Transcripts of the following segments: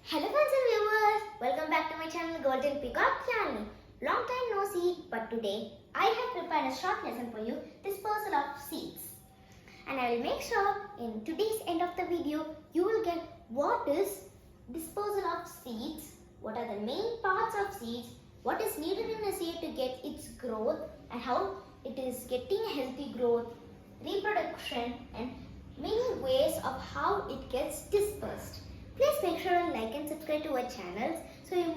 Hello friends and viewers, welcome back to my channel Golden Peacock Channel. Long time no see, but today I have prepared a short lesson for you, dispersal of seeds. And I will make sure in today's end of the video, you will get what is dispersal of seeds, what are the main parts of seeds, what is needed in a seed to get its growth and how it is getting healthy growth, reproduction and many ways of how it gets dispersed. Please make sure and like and subscribe to our channels so you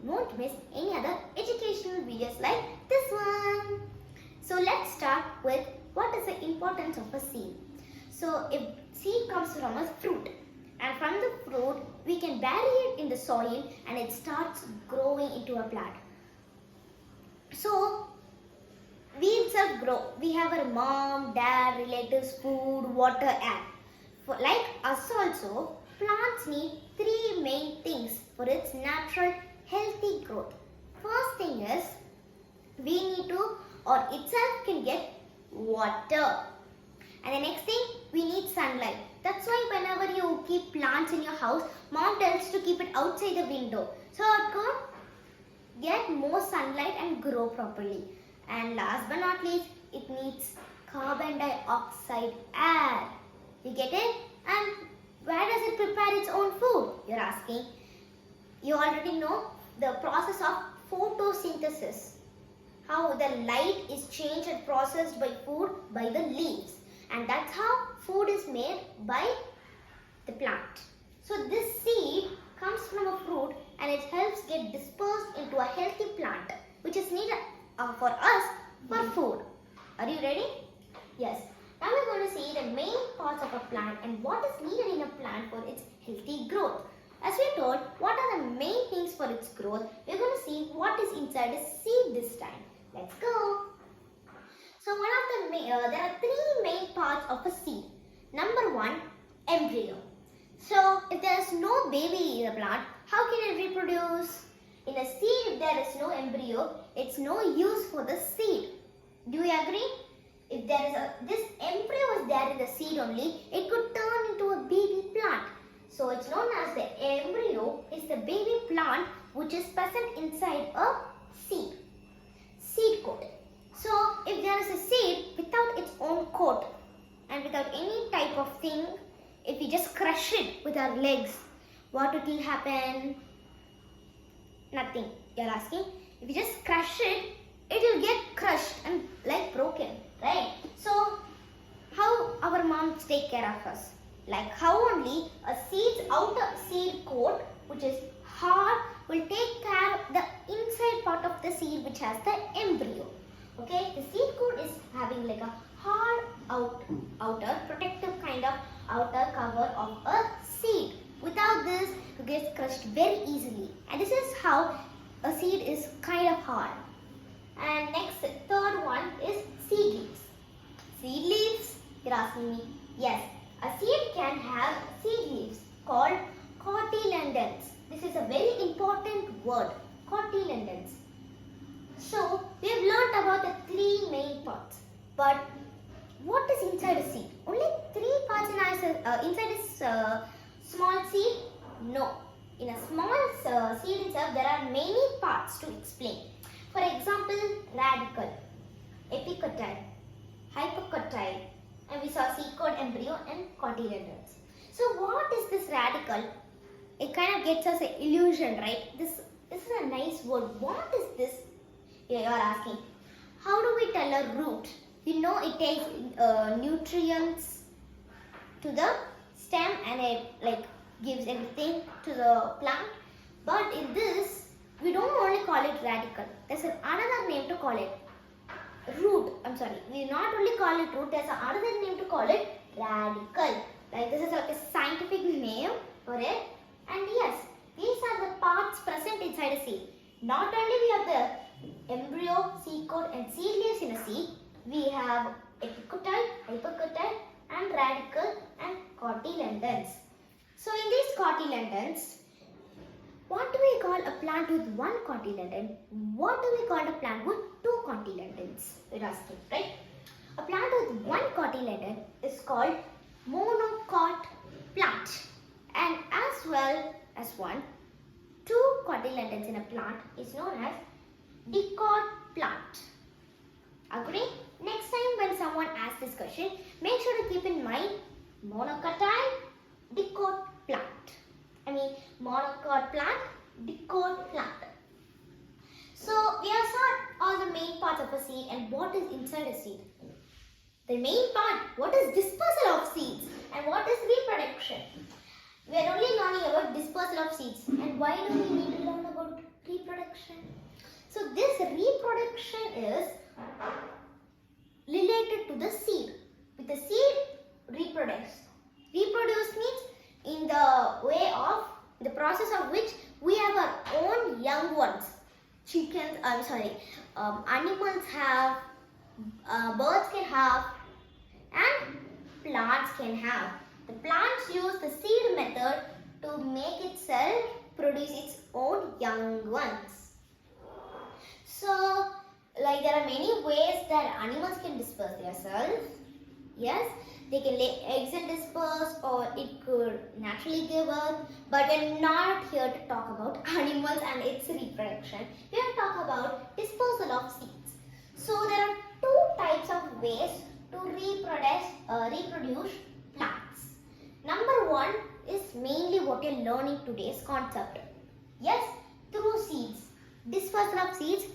won't miss any other educational videos like this one. So let's start with what is the importance of a seed. So if seed comes from a fruit and from the fruit we can bury it in the soil and it starts growing into a plant. So we itself grow. We have our mom, dad, relatives, food, water, air. Like us also, plants need three main things for its natural healthy growth. First thing is we need to or itself can get water. And the next thing we need sunlight. That's why whenever you keep plants in your house, mom tells to keep it outside the window so it can get more sunlight and grow properly. And last but not least, it needs carbon dioxide air. You get it? And where does it prepare its own food? You're asking. You already know the process of photosynthesis. How the light is changed and processed by food by the leaves. And that's how food is made by the plant. So this seed comes from a fruit and it helps get dispersed into a healthy plant which is needed for us for food. Are you ready? Yes. Now we're going to see the main parts of a plant and what is needed in a plant for its healthy growth. As we told, what are the main things for its growth? We're going to see what is inside a seed this time. Let's go. So there are three main parts of a seed. Number one, embryo. So if there is no baby in the plant, how can it reproduce? In a seed, if there is no embryo, it's no use for the seed. Do you agree? If there is this embryo is there in the seed only, it could turn into a baby plant. So it's known as the embryo is the baby plant which is present inside a seed. Seed coat. So if there is a seed without its own coat and without any type of thing, if we just crush it with our legs, what will happen? Nothing. You're asking. If you just crush it, it will get crushed and like broken, right? So how our moms take care of us? Like how only a seed's outer seed coat, which is hard, will take care of the inside part of the seed which has the embryo. Okay, the seed coat is having like a hard outer protective kind of outer cover of a seed. Without this, it gets crushed very easily. And this is how a seed is kind of hard. And next, third one is seed leaves. Seed leaves, you're asking me. Yes, a seed can have seed leaves called cotyledons. This is a very important word, cotyledons. So, we have learnt about the three main parts. But what is inside a seed? Only three parts inside a small seed? No. In a small seed itself, there are many parts to explain. For example, radicle, epicotyle, hypocotyle, and we saw seed coat, embryo and cotyledons. So what is this radicle? It kind of gets us an illusion, right? This is a nice word. What is this? You are asking. How do we tell a root? You know it takes nutrients to the stem and it like gives everything to the plant. But in this, we don't only call it radicle. There's another name to call it. Root. I'm sorry. We not only call it root, there's another name to call it radicle. Like this is like a scientific name for it. And yes, these are the parts present inside a seed. Not only we have the embryo, seed coat and seed leaves in a seed, we have epicotyle, hypocotyle and radicle and cotyledons. So in these cotyledons, what do we call a plant with one cotyledon? What do we call a plant with two cotyledons? You're asking, right? A plant with one cotyledon is called monocot plant. And as well as two cotyledons in a plant is known as dicot plant. Agree? Next time when someone asks this question, make sure to keep in mind monocotyle, dicot plant. Monocot plant, dicot plant. So we have saw all the main parts of a seed and what is inside a seed. The main part, what is dispersal of seeds and what is reproduction. We are only learning about dispersal of seeds, and why do we need to learn about reproduction? So this reproduction is related to the seed. With the seed, reproduce. Reproduce means in the way of the process of which we have our own young ones. Animals have, birds can have, and plants can have. The plants use the seed method to make itself produce its own young ones. So, there are many ways that animals can disperse themselves. Yes, they can lay eggs and disperse, or it could naturally give birth. But we're not here to talk about animals and its reproduction. We are to talk about dispersal of seeds. So there are two types of ways to reproduce plants. Number one is mainly what you're learning today's concept. Yes, through seeds. Dispersal of seeds,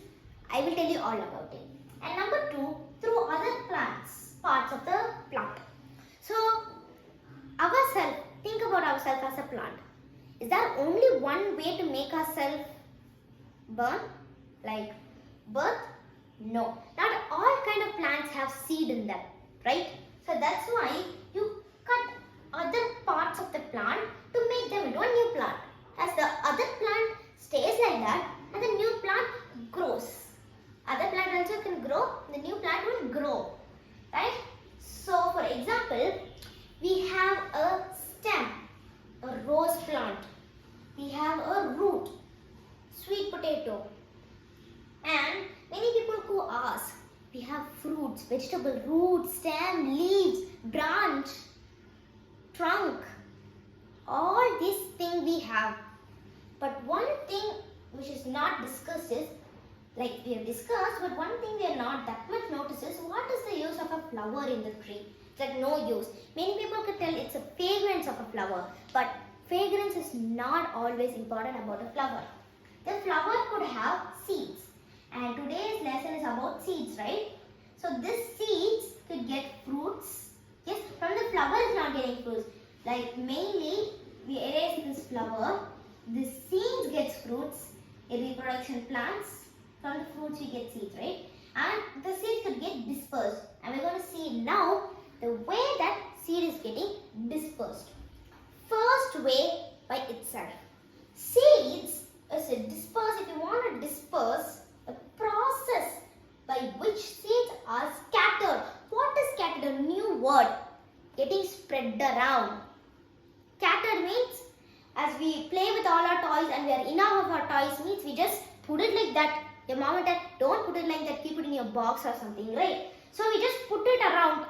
I will tell you all about it. And number two, through other plants, parts of the plant. So, think about ourselves as a plant. Is there only one way to make ourselves burn? Like birth? No. Not all kind of plants have seed in them, right? So that's why you cut other parts of the plant to make them into a new plant. As the other plant stays like that and the new plant grows. Other plant also can grow, the new plant will grow, right? So for example, we have a stem, a rose plant. We have a root, sweet potato. And many people who ask, we have fruits, vegetable, root, stem, leaves, branch, trunk. All these things we have. But one thing which is not discussed is, like we have discussed, but one thing we are not that much noticed is, what is the use of a flower in the tree? It's like no use. Many people could tell it's a fragrance of a flower, but fragrance is not always important about a flower. The flower could have seeds, and today's lesson is about seeds, right? So these seeds could get fruits. Yes, from the flower is not getting fruits. Like mainly we erase this flower, the seeds gets fruits, in reproduction plants. From the fruits we get seeds, right? And the seeds could get dispersed. And we're going to see now the way that seed is getting dispersed. First way by itself. Seeds is a disperse. If you want to disperse, a process by which seeds are scattered. What is scattered? A new word. Getting spread around. Scattered means as we play with all our toys and we are enough of our toys means we just put it like that. Your mom and dad, don't put it like that, keep it in your box or something, right? So we just put it around.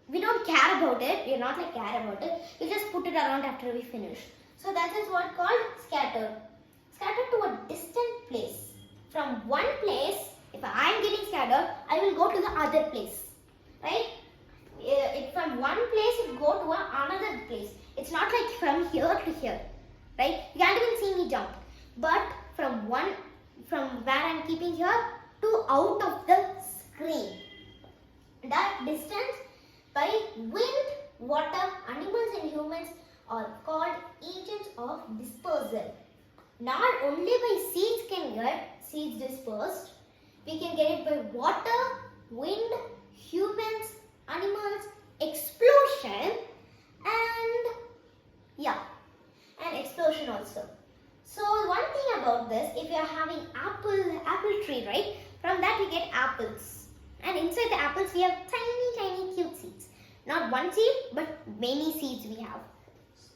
We don't care about it. We are not like care about it. We just put it around after we finish. So that is what called scattered. Scattered to a distant place. From one place, if I am getting scattered, I will go to the other place, right? From one place, it go to another place. It's not like from here to here, right? You can't even see me jump. But from where I am keeping here to out of the screen. That distance by wind, water, animals and humans are called agents of dispersal. Not only by seeds can get seeds dispersed, we can get it by water, wind, humans, animals, explosion and explosion also. So one thing about this, if you are having apple tree, right? From that we get apples. And inside the apples we have tiny cute seeds. Not one seed, but many seeds we have.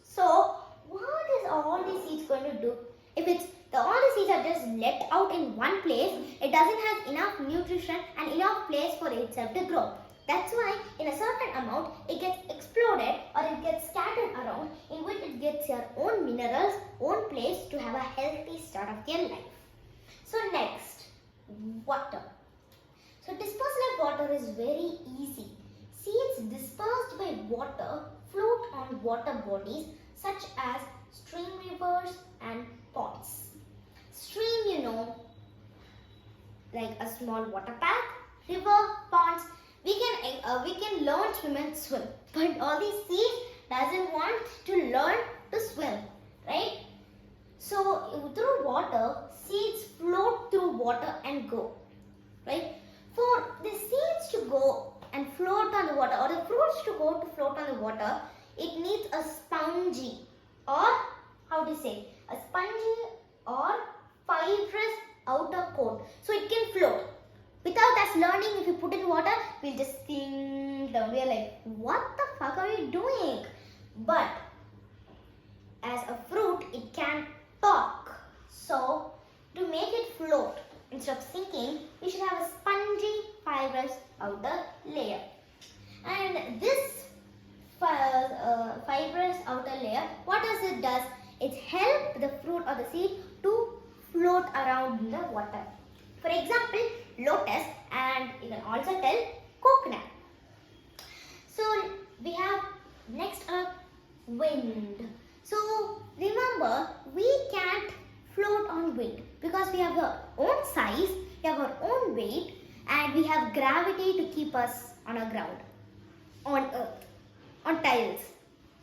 So what is all these seeds going to do? If all the seeds are just let out in one place, it doesn't have enough nutrition and enough place for itself to grow. That's why in a certain amount it gets exploded or it gets scattered around, in which it gets your own minerals, own place to have a healthy start of their life. So next, water. So dispersal of water is very easy. Seeds dispersed by water float on water bodies such as stream, rivers and ponds. Stream, you know, like a small water path. River, ponds, we can learn swim and swim. But all these seeds doesn't want to learn to swim, right? So through water, seeds float through water and go, right? For the seeds to go and float on the water, or the fruits to go to float on the water, it needs a spongy, or how to say, a spongy or fibrous outer coat, so it can float. Without us learning, if you put it in water, we'll just sink down. We're like, what the fuck are you doing? But as a fruit, it can talk. So to make it float, instead of sinking, we should have a spongy, fibrous outer layer. And this fibrous outer layer, what does it does? It helps the fruit or the seed to float around in the water. For example, lotus, and you can also tell coconut. So we have next up wind. So remember, we can't float on wind because we have our own size, we have our own weight, and we have gravity to keep us on our ground, on earth, on tiles.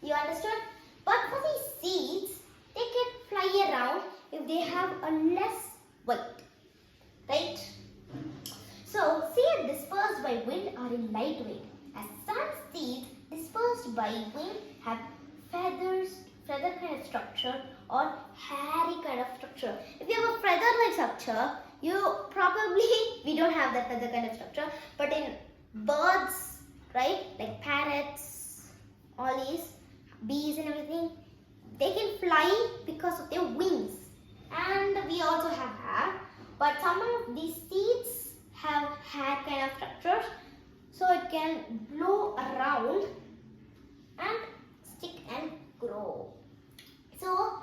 You understood? But for these seeds, they can fly around if they have a less weight, right? So seeds dispersed by wind are in lightweight, as some seeds dispersed by wind have feather kind of structure or hairy kind of structure. If you have a feather-like structure, we don't have that feather kind of structure, but in birds, right, like parrots, all these, bees and everything, they can fly because of their wings. And we also have hair, but some of these seeds have hair kind of structures, so it can blow around and stick and grow. So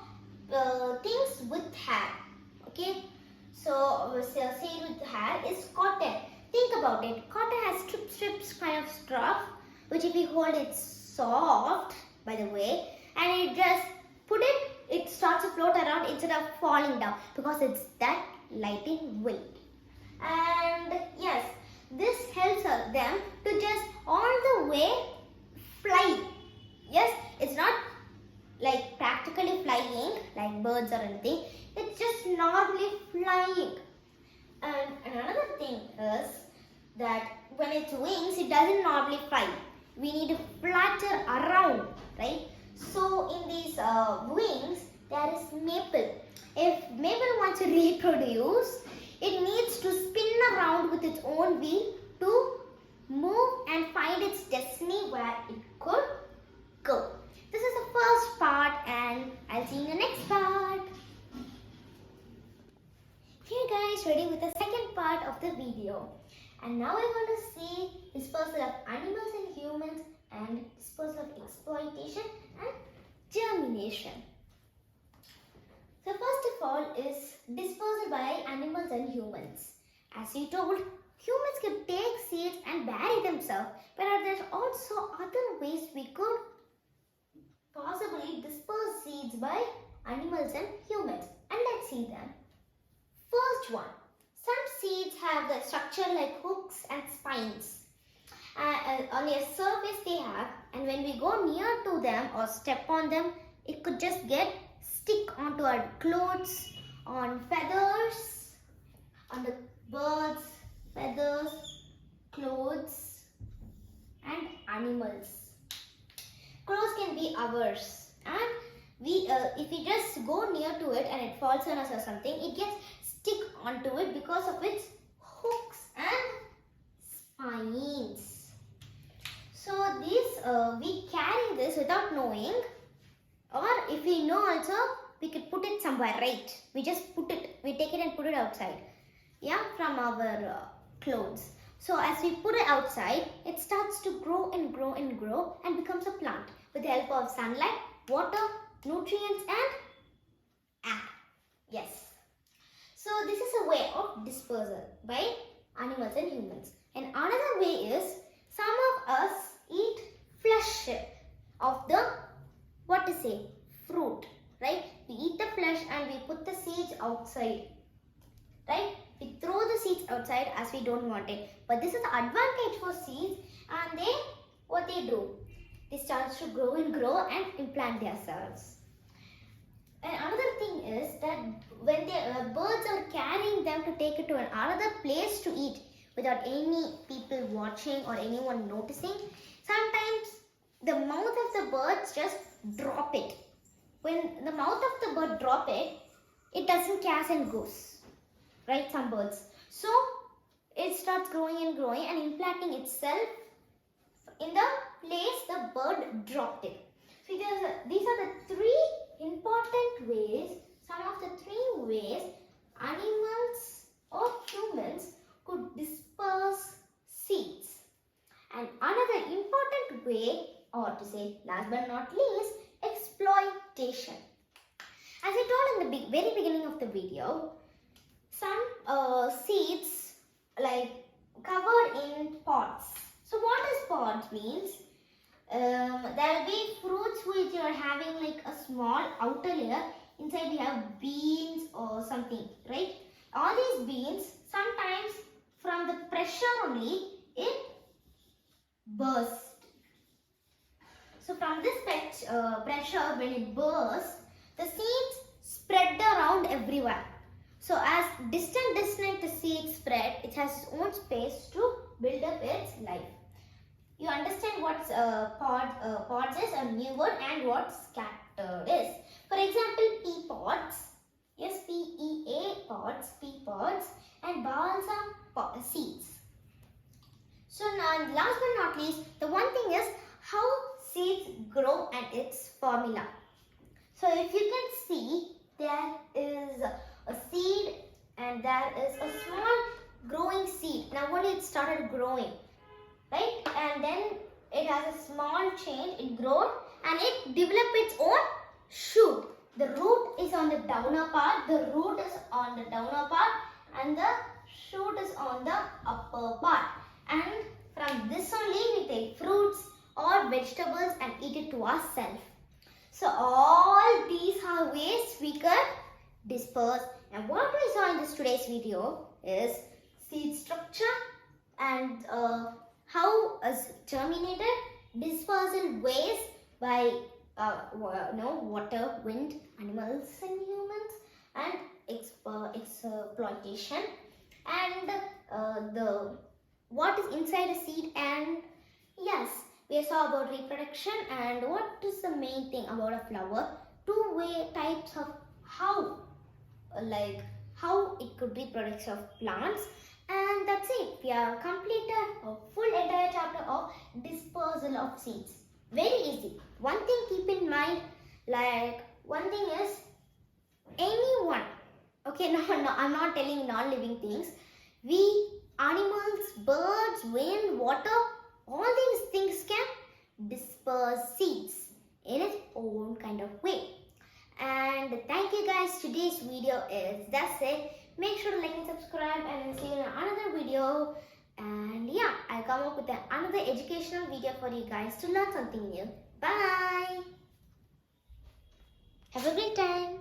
things with hair, okay, so seed with hair is cotton. Think about it, cotton has strips kind of stuff, which if you hold, it's soft, by the way, and you just put it, it starts to float around instead of falling down because it's that light in weight. And yes, this helps them to just all the way fly. Yes, it's not like practically flying like birds or anything, it's just normally flying. And another thing is that when it's wings, it doesn't normally fly. We need to flutter around, right? So in these wings, there is maple. If maple wants to reproduce, it needs to spin around with its own wheel to move and find its destiny where it could go. This is the first part, and I'll see you in the next part. Okay guys, ready with the second part of the video. And now we're going to see dispersal of animals and humans, and dispersal of exploitation and germination. So first of all is dispersal by animals and humans. As you told, humans can take seeds and bury themselves, but there's also other ways we could possibly disperse seeds by animals and humans. And let's see them. First one, some seeds have the structure like hooks and spines. On their surface they have, and when we go near to them or step on them, it could just stick onto our clothes, on feathers, on the birds, feathers, clothes and animals. Clothes can be ours, and if we just go near to it and it falls on us or something, it gets stick onto it because of its hooks and spines. So we carry this without knowing, or if we know also, we could put it somewhere, right? We just we take it and put it outside, yeah, from our clothes. So as we put it outside, it starts to grow and grow and grow and becomes a plant with the help of sunlight, water, nutrients and air. Yes. So this is a way of dispersal by animals and humans. And another way is some of us eat flesh of the fruit, right? We eat the flesh and we put the seeds outside, right? We throw the seeds outside as we don't want it. But this is the advantage for seeds, and what they do? They start to grow and grow and implant themselves. And another thing is that when the birds are carrying them to take it to another place to eat without any people watching or anyone noticing, sometimes the mouth of the birds just drop it. When the mouth of the bird drop it, it doesn't catch and goes, right? Some birds. So it starts growing and implanting itself in the place the bird dropped it. So these are the three important ways, some of the three ways animals or humans could disperse seeds. And another important way, or to say last but not least, exploitation. As I told in the very beginning of the video, some seeds like covered in pods. So what does pods means? There will be fruits which you are having like a small outer layer. Inside we have beans or something, right? All these beans, sometimes from the pressure only, it bursts. So from this pressure, when it bursts, the seeds spread around everywhere. So as distant the seed spread, it has its own space to build up its life. You understand what pods is, a new word, and what scattered is. For example, pea pods, yes, PEA pods, pea pods, and balsam seeds. So now, last but not least, the one thing is how seeds grow and its formula. So if you can see, there is a seed and there is a small growing seed. Now only it started growing, right? And then it has a small change, it grows and it develops its own shoot. The root is on the downer part, the root is on the downer part, and the shoot is on the upper part. And from this only we take fruits or vegetables and eat it to ourselves. So all these are ways we can disperse. And what we saw in this today's video is seed structure and how is germinated, dispersal ways by water, wind, animals and humans, and exploitation, and what is inside a seed. And yes, we saw about reproduction and what is the main thing about a flower, types of how it could reproduce of plants. And that's it. We have completed a full entire chapter of dispersal of seeds. Very easy. One thing keep in mind, one thing is anyone, okay, no, I'm not telling non-living things. We, animals, birds, wind, water, all these things can disperse seeds in its own kind of way. And thank you guys. Today's video is that's it. Make sure to like and subscribe, and see you in another video. And yeah, I'll come up with another educational video for you guys to learn something new. Bye. Have a great time.